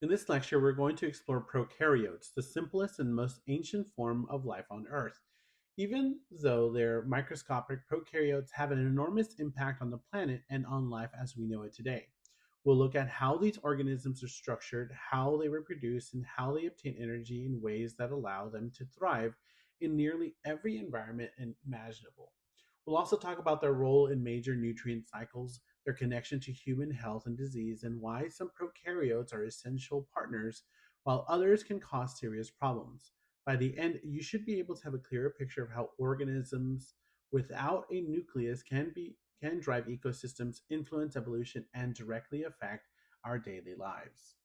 In this lecture, we're going to explore prokaryotes, the simplest and most ancient form of life on Earth. Even though they're microscopic, prokaryotes have an enormous impact on the planet and on life as we know it today. We'll look at how these organisms are structured, how they reproduce, and how they obtain energy in ways that allow them to thrive in nearly every environment imaginable. We'll also talk about their role in major nutrient cycles, their connection to human health and disease, and why some prokaryotes are essential partners while others can cause serious problems. By the end, you should be able to have a clearer picture of how organisms without a nucleus can drive ecosystems, influence evolution, and directly affect our daily lives.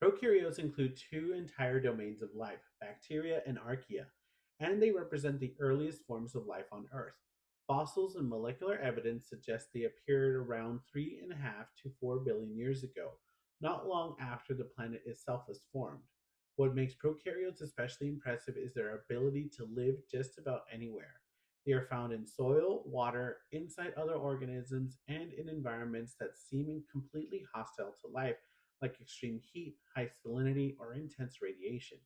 Prokaryotes include two entire domains of life, bacteria and archaea, and they represent the earliest forms of life on Earth. Fossils and molecular evidence suggest they appeared around 3.5 to 4 billion years ago, not long after the planet itself was formed. What makes prokaryotes especially impressive is their ability to live just about anywhere. They are found in soil, water, inside other organisms, and in environments that seem completely hostile to life like extreme heat, high salinity, or intense radiation.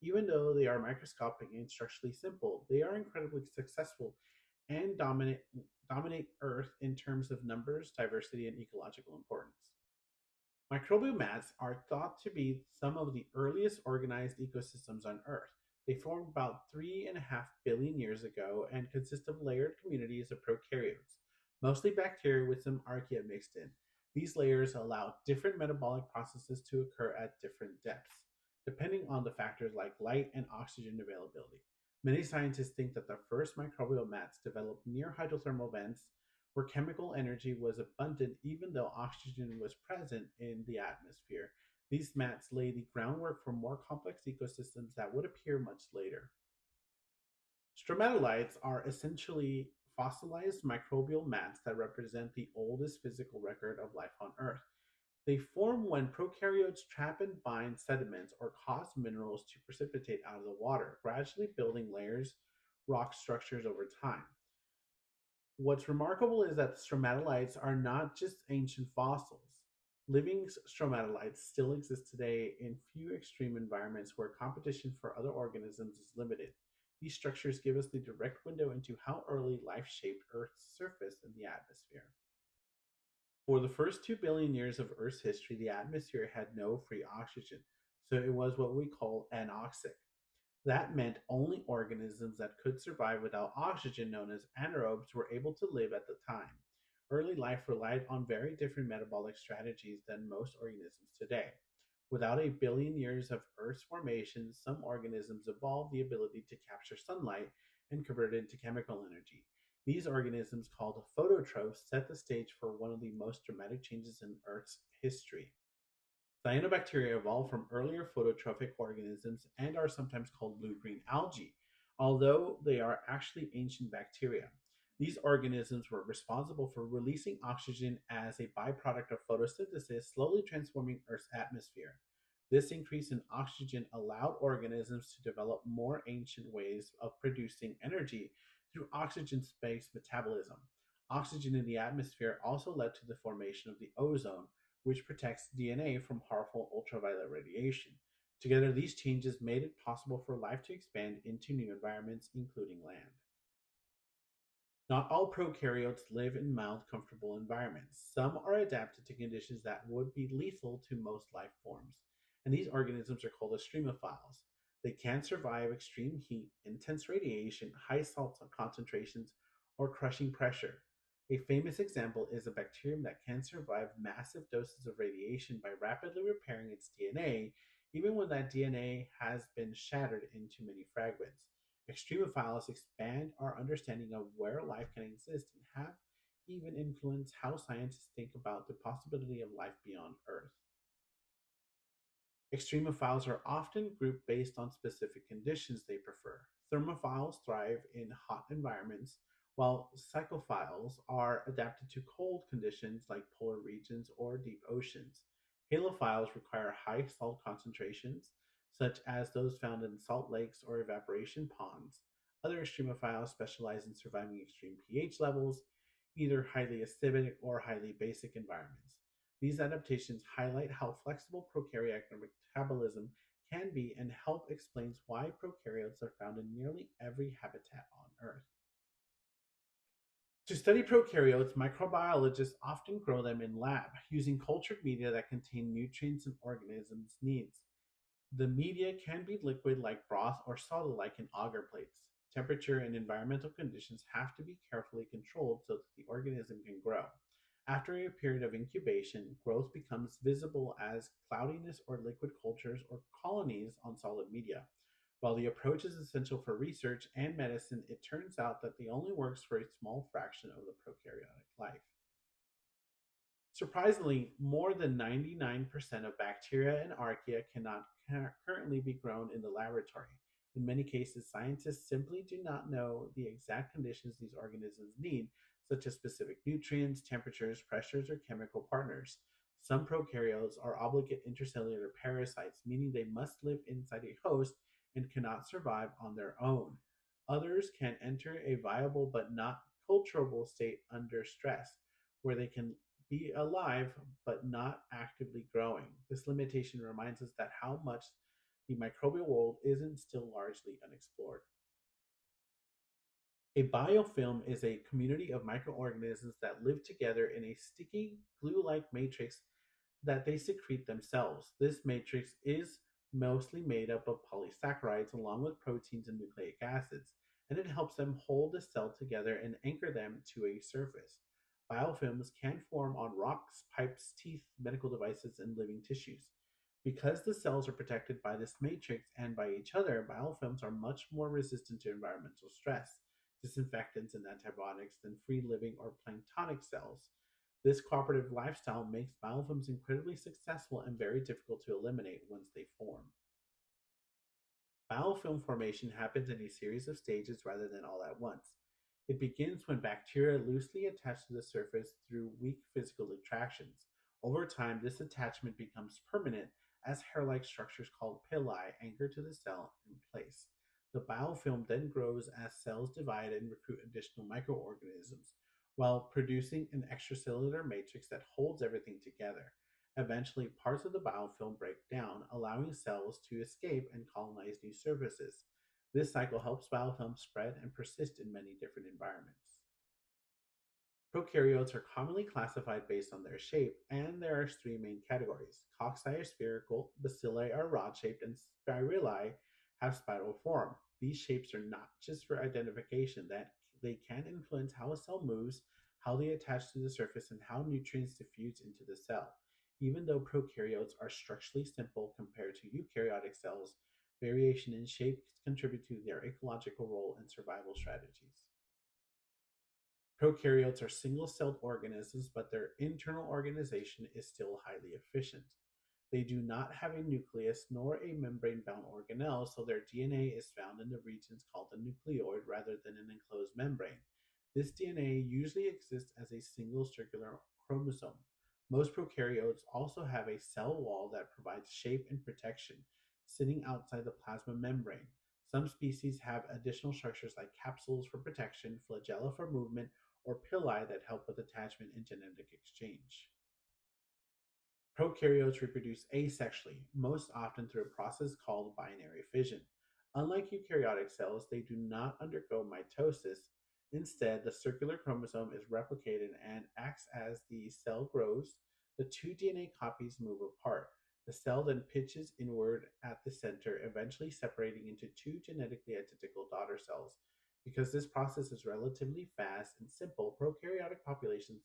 Even though they are microscopic and structurally simple, they are incredibly successful and dominate Earth in terms of numbers, diversity, and ecological importance. Microbial mats are thought to be some of the earliest organized ecosystems on Earth. They formed about 3.5 billion years ago and consist of layered communities of prokaryotes, mostly bacteria with some archaea mixed in. These layers allow different metabolic processes to occur at different depths, depending on the factors like light and oxygen availability. Many scientists think that the first microbial mats developed near hydrothermal vents where chemical energy was abundant even though oxygen was present in the atmosphere. These mats lay the groundwork for more complex ecosystems that would appear much later. Stromatolites are essentially fossilized microbial mats that represent the oldest physical record of life on Earth. They form when prokaryotes trap and bind sediments or cause minerals to precipitate out of the water, gradually building layers, rock structures over time. What's remarkable is that stromatolites are not just ancient fossils. Living stromatolites still exist today in few extreme environments where competition for other organisms is limited. These structures give us the direct window into how early life shaped Earth's surface and the atmosphere. For the first 2 billion years of Earth's history, the atmosphere had no free oxygen, so it was what we call anoxic. That meant only organisms that could survive without oxygen, known as anaerobes, were able to live at the time. Early life relied on very different metabolic strategies than most organisms today. Without a billion years of Earth's formation, some organisms evolved the ability to capture sunlight and convert it into chemical energy. These organisms, called phototrophs, set the stage for one of the most dramatic changes in Earth's history. Cyanobacteria evolved from earlier phototrophic organisms and are sometimes called blue-green algae, although they are actually ancient bacteria. These organisms were responsible for releasing oxygen as a byproduct of photosynthesis, slowly transforming Earth's atmosphere. This increase in oxygen allowed organisms to develop more ancient ways of producing energy through oxygen based metabolism. Oxygen in the atmosphere also led to the formation of the ozone, which protects DNA from harmful ultraviolet radiation. Together, these changes made it possible for life to expand into new environments, including land. Not all prokaryotes live in mild, comfortable environments. Some are adapted to conditions that would be lethal to most life forms, and these organisms are called extremophiles. They can survive extreme heat, intense radiation, high salt concentrations, or crushing pressure. A famous example is a bacterium that can survive massive doses of radiation by rapidly repairing its DNA, even when that DNA has been shattered into many fragments. Extremophiles expand our understanding of where life can exist and have even influenced how scientists think about the possibility of life beyond Earth. Extremophiles are often grouped based on specific conditions they prefer. Thermophiles thrive in hot environments, while psychophiles are adapted to cold conditions like polar regions or deep oceans. Halophiles require high salt concentrations, such as those found in salt lakes or evaporation ponds. Other extremophiles specialize in surviving extreme pH levels, either highly acidic or highly basic environments. These adaptations highlight how flexible prokaryotic metabolism can be and help explains why prokaryotes are found in nearly every habitat on Earth. To study prokaryotes, microbiologists often grow them in lab using cultured media that contain nutrients and organisms' needs. The media can be liquid like broth or solid like in agar plates. Temperature and environmental conditions have to be carefully controlled so that the organism can grow. After a period of incubation, growth becomes visible as cloudiness or liquid cultures or colonies on solid media. While the approach is essential for research and medicine, it turns out that it only works for a small fraction of the prokaryotic life. Surprisingly, more than 99% of bacteria and archaea cannot currently be grown in the laboratory. In many cases, scientists simply do not know the exact conditions these organisms need, such as specific nutrients, temperatures, pressures, or chemical partners. Some prokaryotes are obligate intercellular parasites, meaning they must live inside a host and cannot survive on their own. Others can enter a viable but not culturable state under stress, where they can be alive but not actively growing. This limitation reminds us that how much the microbial world isn't still largely unexplored. A biofilm is a community of microorganisms that live together in a sticky glue like matrix that they secrete themselves. This matrix is mostly made up of polysaccharides along with proteins and nucleic acids, and it helps them hold the cell together and anchor them to a surface. Biofilms can form on rocks, pipes, teeth, medical devices, and living tissues. Because the cells are protected by this matrix and by each other, biofilms are much more resistant to environmental stress, disinfectants, and antibiotics than free living or planktonic cells. This cooperative lifestyle makes biofilms incredibly successful and very difficult to eliminate once they form. Biofilm formation happens in a series of stages rather than all at once. It begins when bacteria loosely attach to the surface through weak physical attractions. Over time, this attachment becomes permanent as hair like structures called pili anchor to the cell in place. The biofilm then grows as cells divide and recruit additional microorganisms, while producing an extracellular matrix that holds everything together. Eventually, parts of the biofilm break down, allowing cells to escape and colonize new surfaces. This cycle helps biofilms spread and persist in many different environments. Prokaryotes are commonly classified based on their shape, and there are three main categories. Cocci are spherical, bacilli are rod shaped, and spirali have spiral form. These shapes are not just for identification, that they can influence how a cell moves, how they attach to the surface, and how nutrients diffuse into the cell. Even though prokaryotes are structurally simple compared to eukaryotic cells, variation in shape contribute to their ecological role and survival strategies. Prokaryotes are single celled organisms, but their internal organization is still highly efficient. They do not have a nucleus nor a membrane bound organelle, so their DNA is found in the regions called the nucleoid rather than an enclosed membrane. This DNA usually exists as a single circular chromosome. Most prokaryotes also have a cell wall that provides shape and protection, sitting outside the plasma membrane. Some species have additional structures like capsules for protection, flagella for movement, or pili that help with attachment and genetic exchange. Prokaryotes reproduce asexually, most often through a process called binary fission. Unlike eukaryotic cells, they do not undergo mitosis. Instead, the circular chromosome is replicated and acts as the cell grows. The two DNA copies move apart. The cell then pitches inward at the center, eventually separating into two genetically identical daughter cells. Because this process is relatively fast and simple, prokaryotic populations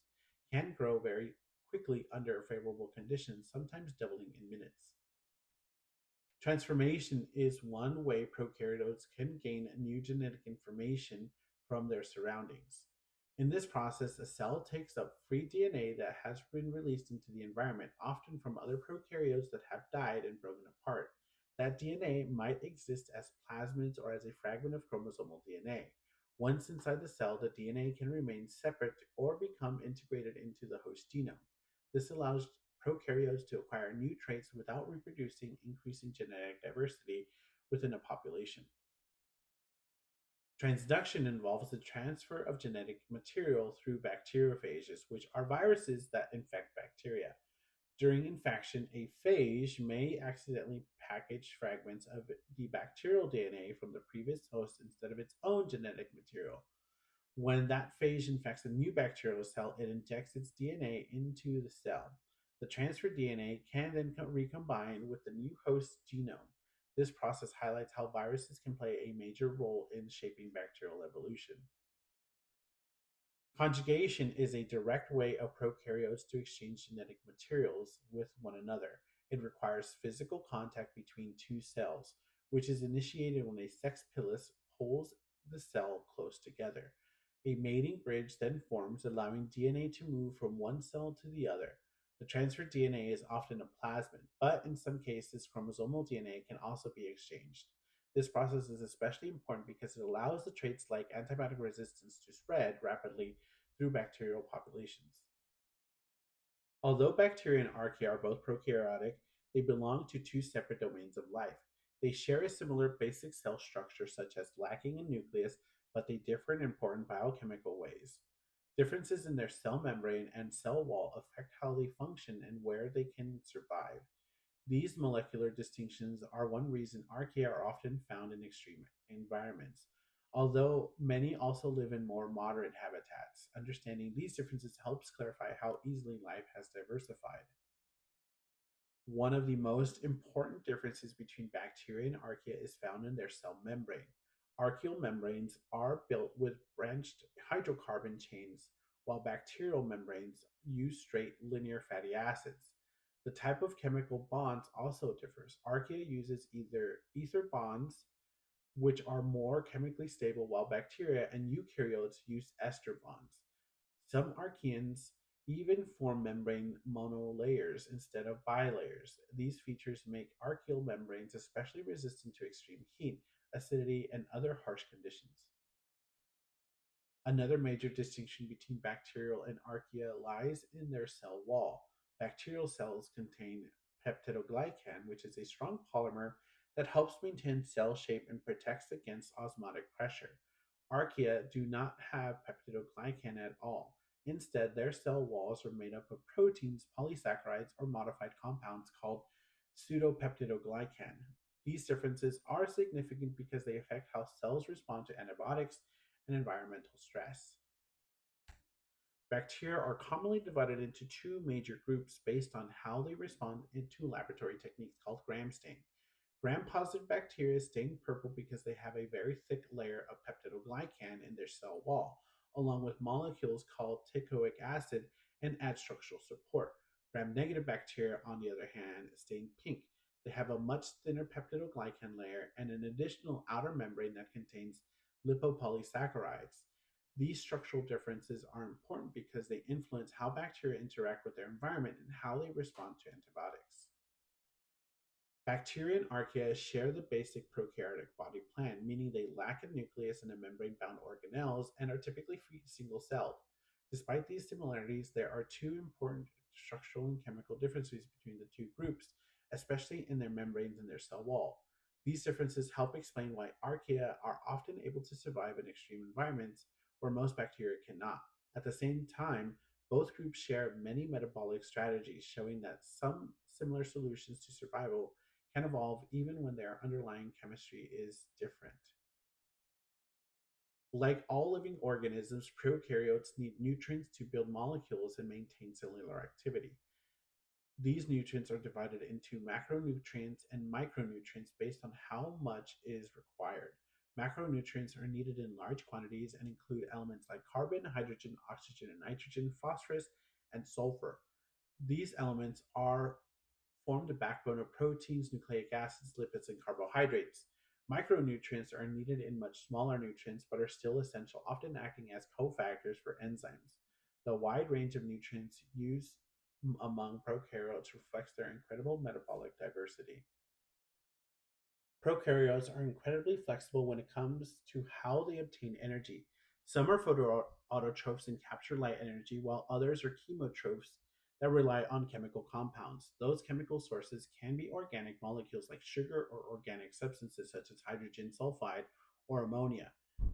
can grow very quickly under favorable conditions, sometimes doubling in minutes. Transformation is one way prokaryotes can gain new genetic information from their surroundings. In this process, a cell takes up free DNA that has been released into the environment, often from other prokaryotes that have died and broken apart. That DNA might exist as plasmids or as a fragment of chromosomal DNA. Once inside the cell, the DNA can remain separate or become integrated into the host genome. This allows prokaryotes to acquire new traits without reproducing, increasing genetic diversity within a population. Transduction involves the transfer of genetic material through bacteriophages, which are viruses that infect bacteria. During infection, a phage may accidentally package fragments of the bacterial DNA from the previous host instead of its own genetic material. When that phage infects a new bacterial cell, it injects its DNA into the cell. The transferred DNA can then recombine with the new host genome. This process highlights how viruses can play a major role in shaping bacterial evolution. Conjugation is a direct way of prokaryotes to exchange genetic materials with one another. It requires physical contact between two cells, which is initiated when a sex pilus pulls the cell close together. A mating bridge then forms, allowing DNA to move from one cell to the other. The transferred DNA is often a plasmid, but in some cases, chromosomal DNA can also be exchanged. This process is especially important because it allows the traits like antibiotic resistance to spread rapidly through bacterial populations. Although bacteria and archaea are both prokaryotic, they belong to two separate domains of life. They share a similar basic cell structure, such as lacking a nucleus, but they differ in important biochemical ways. Differences in their cell membrane and cell wall affect how they function and where they can survive. These molecular distinctions are one reason archaea are often found in extreme environments, although many also live in more moderate habitats. Understanding these differences helps clarify how easily life has diversified. One of the most important differences between bacteria and archaea is found in their cell membrane. Archaeal membranes are built with branched hydrocarbon chains, while bacterial membranes use straight linear fatty acids. The type of chemical bonds also differs. Archaea uses either ether bonds, which are more chemically stable, while bacteria and eukaryotes use ester bonds. Some archaeans even form membrane monolayers instead of bilayers. These features make archaeal membranes especially resistant to extreme heat, acidity, and other harsh conditions. Another major distinction between bacterial and archaea lies in their cell wall. Bacterial cells contain peptidoglycan, which is a strong polymer that helps maintain cell shape and protects against osmotic pressure. Archaea do not have peptidoglycan at all. Instead, their cell walls are made up of proteins, polysaccharides, or modified compounds called pseudopeptidoglycan. These differences are significant because they affect how cells respond to antibiotics and environmental stress. Bacteria are commonly divided into two major groups based on how they respond to laboratory techniques called gram stain. Gram-positive bacteria stain purple because they have a very thick layer of peptidoglycan in their cell wall, along with molecules called teichoic acid and add structural support. Gram-negative bacteria, on the other hand, stain pink. They have a much thinner peptidoglycan layer and an additional outer membrane that contains lipopolysaccharides. These structural differences are important because they influence how bacteria interact with their environment and how they respond to antibiotics. Bacteria and archaea share the basic prokaryotic body plan, meaning they lack a nucleus and a membrane-bound organelles and are typically single-celled. Despite these similarities, there are two important structural and chemical differences between the two groups, especially in their membranes and their cell wall. These differences help explain why archaea are often able to survive in extreme environments where most bacteria cannot. At the same time, both groups share many metabolic strategies, showing that some similar solutions to survival can evolve even when their underlying chemistry is different. Like all living organisms, prokaryotes need nutrients to build molecules and maintain cellular activity. These nutrients are divided into macronutrients and micronutrients based on how much is required. Macronutrients are needed in large quantities and include elements like carbon, hydrogen, oxygen, and nitrogen, phosphorus, and sulfur. These elements are form the backbone of proteins, nucleic acids, lipids, and carbohydrates. Micronutrients are needed in much smaller nutrients but are still essential, often acting as cofactors for enzymes. The wide range of nutrients used among prokaryotes reflects their incredible metabolic diversity. Prokaryotes are incredibly flexible when it comes to how they obtain energy. Some are photoautotrophs and capture light energy, while others are chemotrophs that rely on chemical compounds. Those chemical sources can be organic molecules like sugar or organic substances such as hydrogen sulfide or ammonia.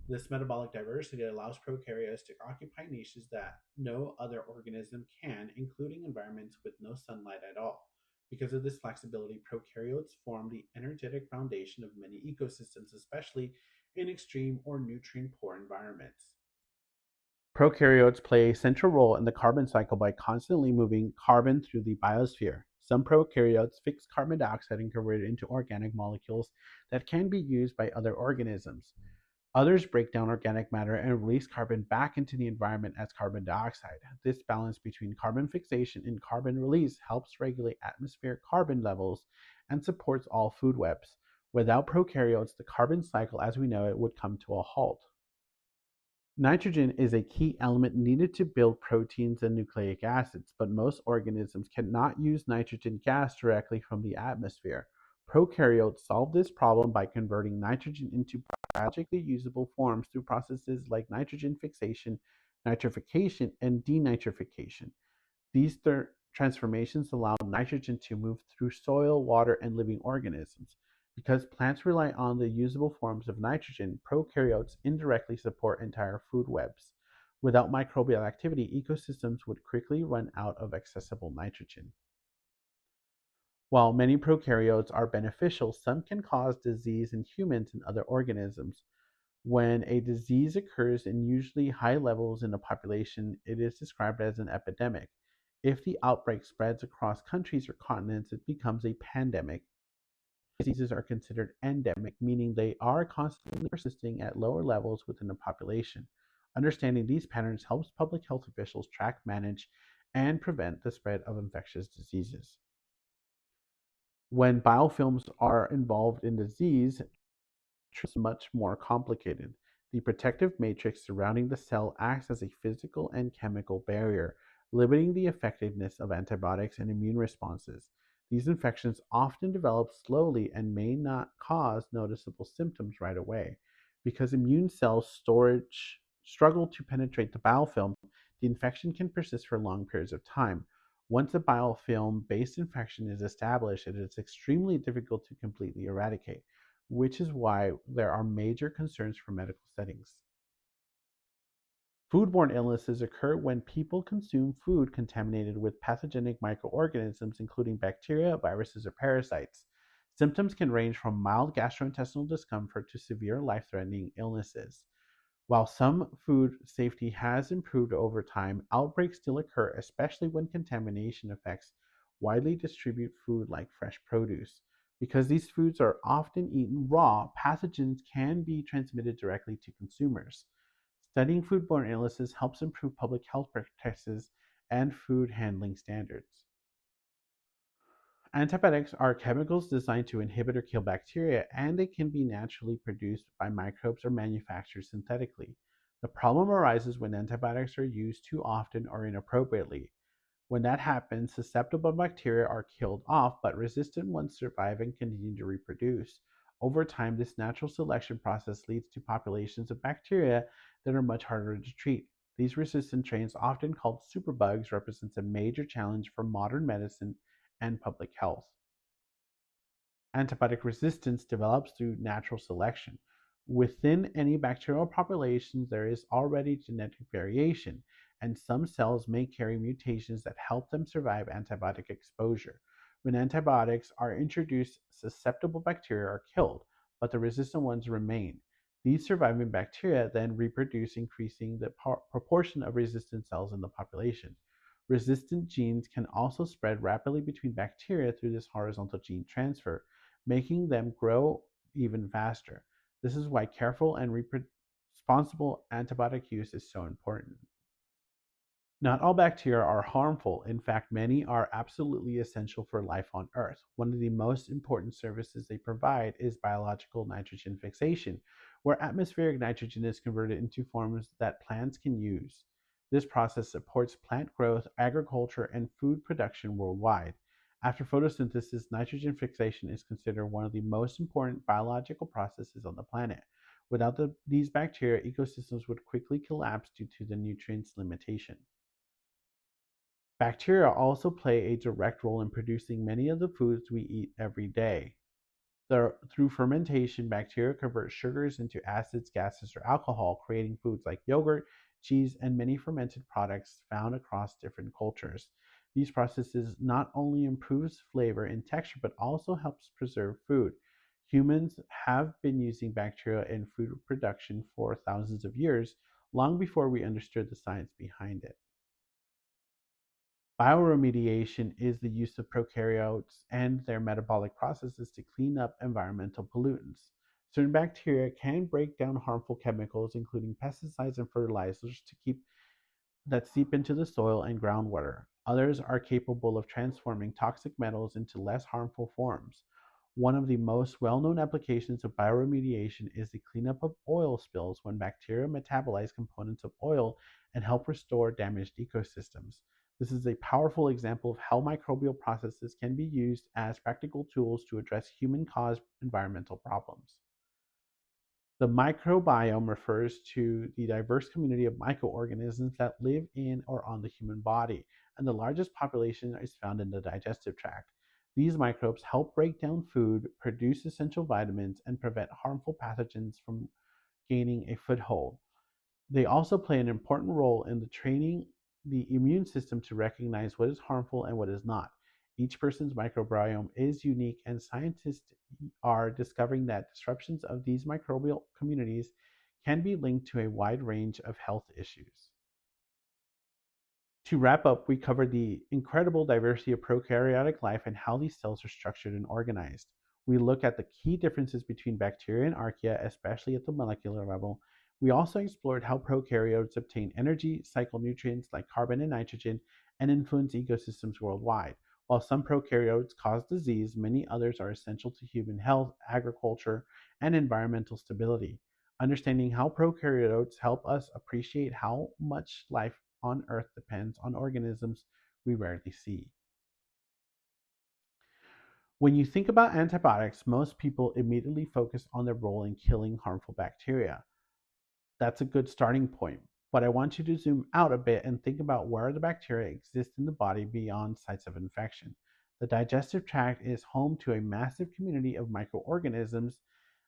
This metabolic diversity allows prokaryotes to occupy niches that no other organism can, including environments with no sunlight at all. Because of this flexibility, prokaryotes form the energetic foundation of many ecosystems, especially in extreme or nutrient poor environments. Prokaryotes play a central role in the carbon cycle by constantly moving carbon through the biosphere. Some prokaryotes fix carbon dioxide and convert it into organic molecules that can be used by other organisms. Others break down organic matter and release carbon back into the environment as carbon dioxide. This balance between carbon fixation and carbon release helps regulate atmospheric carbon levels and supports all food webs. Without prokaryotes, the carbon cycle as we know it would come to a halt. Nitrogen is a key element needed to build proteins and nucleic acids, but most organisms cannot use nitrogen gas directly from the atmosphere. Prokaryotes solve this problem by converting nitrogen into biologically usable forms through processes like nitrogen fixation, nitrification, and denitrification. These transformations allow nitrogen to move through soil, water, and living organisms. Because plants rely on the usable forms of nitrogen, prokaryotes indirectly support entire food webs. Without microbial activity, ecosystems would quickly run out of accessible nitrogen. While many prokaryotes are beneficial, some can cause disease in humans and other organisms. When a disease occurs in usually high levels in a population, it is described as an epidemic. If the outbreak spreads across countries or continents, it becomes a pandemic. Diseases are considered endemic, meaning they are constantly persisting at lower levels within a population. Understanding these patterns helps public health officials track, manage, and prevent the spread of infectious diseases. When biofilms are involved in disease, is much more complicated. The protective matrix surrounding the cell acts as a physical and chemical barrier, limiting the effectiveness of antibiotics and immune responses. These infections often develop slowly and may not cause noticeable symptoms right away. Because immune cells storage struggle to penetrate the biofilm, the infection can persist for long periods of time. Once a biofilm based infection is established, it is extremely difficult to completely eradicate, which is why there are major concerns for medical settings. Foodborne illnesses occur when people consume food contaminated with pathogenic microorganisms, including bacteria, viruses, or parasites. Symptoms can range from mild gastrointestinal discomfort to severe life threatening illnesses. While some food safety has improved over time, outbreaks still occur, especially when contamination affects widely distributed food like fresh produce. Because these foods are often eaten raw, pathogens can be transmitted directly to consumers. Studying foodborne illnesses helps improve public health practices and food handling standards. Antibiotics are chemicals designed to inhibit or kill bacteria, and they can be naturally produced by microbes or manufactured synthetically. The problem arises when antibiotics are used too often or inappropriately. When that happens, susceptible bacteria are killed off, but resistant ones survive and continue to reproduce. Over time, this natural selection process leads to populations of bacteria that are much harder to treat. These resistant strains, often called superbugs, represents a major challenge for modern medicine and public health. Antibiotic resistance develops through natural selection. Within any bacterial population, there is already genetic variation, and some cells may carry mutations that help them survive antibiotic exposure. When antibiotics are introduced, susceptible bacteria are killed, but the resistant ones remain. These surviving bacteria then reproduce, increasing the proportion of resistant cells in the population. Resistant genes can also spread rapidly between bacteria through this horizontal gene transfer, making them grow even faster. This is why careful and responsible antibiotic use is so important. Not all bacteria are harmful. In fact, many are absolutely essential for life on Earth. One of the most important services they provide is biological nitrogen fixation, where atmospheric nitrogen is converted into forms that plants can use. This process supports plant growth, agriculture, and food production worldwide. After photosynthesis, nitrogen fixation is considered one of the most important biological processes on the planet. Without these bacteria, ecosystems would quickly collapse due to the nutrients limitation. Bacteria also play a direct role in producing many of the foods we eat every day. Through fermentation, bacteria convert sugars into acids, gases, or alcohol, creating foods like yogurt, cheese, and many fermented products found across different cultures. These processes not only improves flavor and texture, but also helps preserve food. Humans have been using bacteria in food production for thousands of years, long before we understood the science behind it. Bioremediation is the use of prokaryotes and their metabolic processes to clean up environmental pollutants. Certain bacteria can break down harmful chemicals, including pesticides and fertilizers, to keep that seep into the soil and groundwater. Others are capable of transforming toxic metals into less harmful forms. One of the most well known applications of bioremediation is the cleanup of oil spills when bacteria metabolize components of oil and help restore damaged ecosystems. This is a powerful example of how microbial processes can be used as practical tools to address human caused environmental problems. The microbiome refers to the diverse community of microorganisms that live in or on the human body, and the largest population is found in the digestive tract. These microbes help break down food, produce essential vitamins, and prevent harmful pathogens from gaining a foothold. They also play an important role in the training the immune system to recognize what is harmful and what is not. Each person's microbiome is unique, and scientists are discovering that disruptions of these microbial communities can be linked to a wide range of health issues. To wrap up, we covered the incredible diversity of prokaryotic life and how these cells are structured and organized. We look at the key differences between bacteria and archaea, especially at the molecular level. We also explored how prokaryotes obtain energy, cycle nutrients like carbon and nitrogen, and influence ecosystems worldwide. While some prokaryotes cause disease, many others are essential to human health, agriculture, and environmental stability. Understanding how prokaryotes help us appreciate how much life on Earth depends on organisms we rarely see. When you think about antibiotics, most people immediately focus on their role in killing harmful bacteria. That's a good starting point. But I want you to zoom out a bit and think about where the bacteria exist in the body beyond sites of infection. The digestive tract is home to a massive community of microorganisms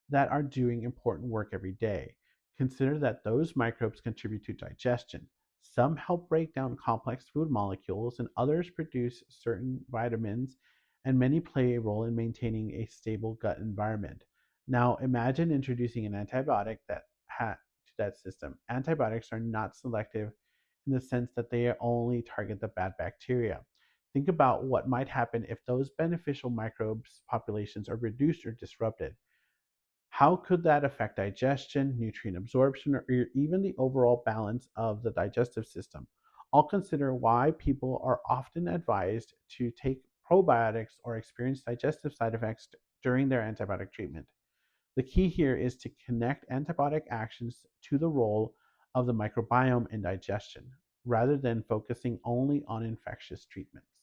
that are doing important work every day. Consider that those microbes contribute to digestion. Some help break down complex food molecules, and others produce certain vitamins, and many play a role in maintaining a stable gut environment. Now, imagine introducing an antibiotic to that system. Antibiotics are not selective in the sense that they only target the bad bacteria. Think about what might happen if those beneficial microbes populations are reduced or disrupted. How could that affect digestion, nutrient absorption, or even the overall balance of the digestive system? I'll consider why people are often advised to take probiotics or experience digestive side effects during their antibiotic treatment. The key here is to connect antibiotic actions to the role of the microbiome in digestion, rather than focusing only on infectious treatments.